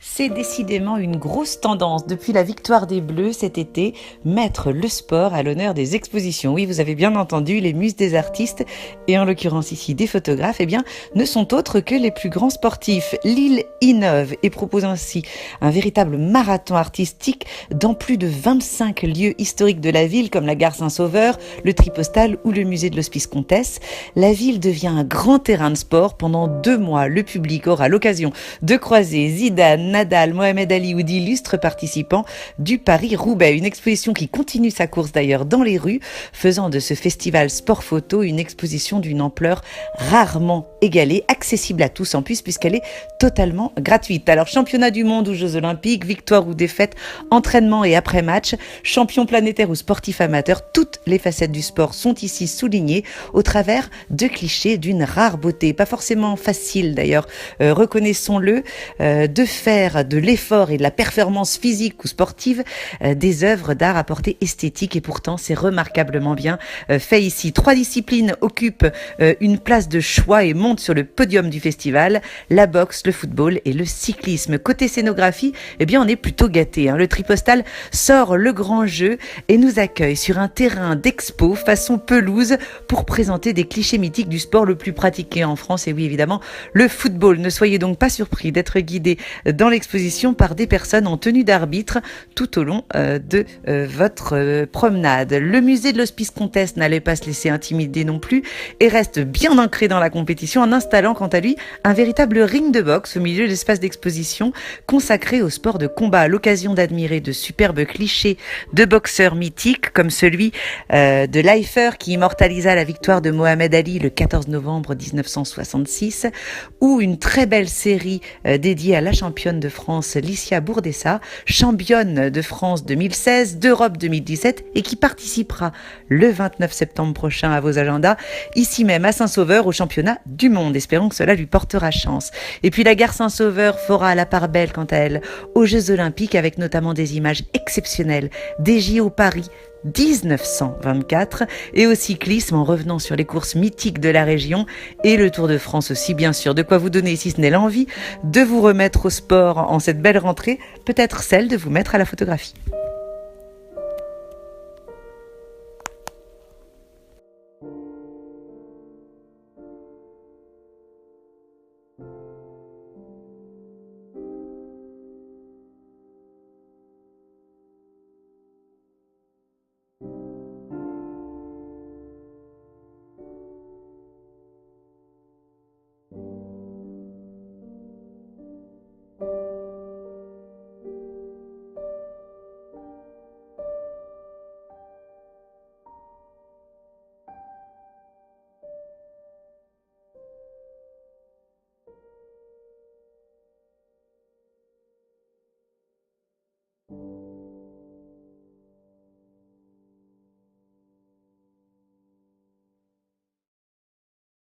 C'est décidément une grosse tendance depuis la victoire des Bleus cet été, mettre le sport à l'honneur des expositions. Oui, vous avez bien entendu, les muses des artistes, et en l'occurrence ici des photographes, eh bien, ne sont autres que les plus grands sportifs. Lille innove et propose ainsi un véritable marathon artistique dans plus de 25 lieux historiques de la ville, comme la gare Saint-Sauveur, le Tripostale ou le musée de l'Hospice Comtesse. La ville devient un grand terrain de sport. Pendant 2 mois, le public aura l'occasion de croiser Zidane, Nadal, Mohamed Ali ou d'illustres participants du Paris-Roubaix. Une exposition qui continue sa course d'ailleurs dans les rues, faisant de ce festival sport photo une exposition d'une ampleur rarement égalée, accessible à tous en plus puisqu'elle est totalement gratuite. Alors championnat du monde ou Jeux olympiques, victoire ou défaite, entraînement et après-match, champion planétaire ou sportif amateur, toutes les facettes du sport sont ici soulignées au travers de clichés d'une rare beauté. Pas forcément facile d'ailleurs, reconnaissons-le, de faire de l'effort et de la performance physique ou sportive des œuvres d'art à portée esthétique, et pourtant c'est remarquablement bien fait ici. 3 disciplines occupent une place de choix et montent sur le podium du festival: la boxe, le football et le cyclisme. Côté scénographie, eh bien on est plutôt gâté. Le Tripostale sort le grand jeu et nous accueille sur un terrain d'expo façon pelouse pour présenter des clichés mythiques du sport le plus pratiqué en France, et oui évidemment le football. Ne soyez donc pas surpris d'être guidé dans l'exposition par des personnes en tenue d'arbitre tout au long de votre promenade. Le musée de l'Hospice Comtesse n'allait pas se laisser intimider non plus et reste bien ancré dans la compétition en installant quant à lui un véritable ring de boxe au milieu de l'espace d'exposition consacré au sport de combat, à l'occasion d'admirer de superbes clichés de boxeurs mythiques comme celui de Leifer qui immortalisa la victoire de Mohamed Ali le 14 novembre 1966, ou une très belle série dédiée à la championne de France Licia Bourdessa, championne de France 2016, d'Europe 2017 et qui participera le 29 septembre prochain à vos agendas, ici même à Saint-Sauveur au championnat du monde. Espérons que cela lui portera chance. Et puis la gare Saint-Sauveur fera la part belle quant à elle aux Jeux Olympiques, avec notamment des images exceptionnelles des JO Paris 1924 et au cyclisme en revenant sur les courses mythiques de la région et le Tour de France aussi, bien sûr. De quoi vous donner, si ce n'est l'envie, de vous remettre au sport en cette belle rentrée, peut-être celle de vous mettre à la photographie.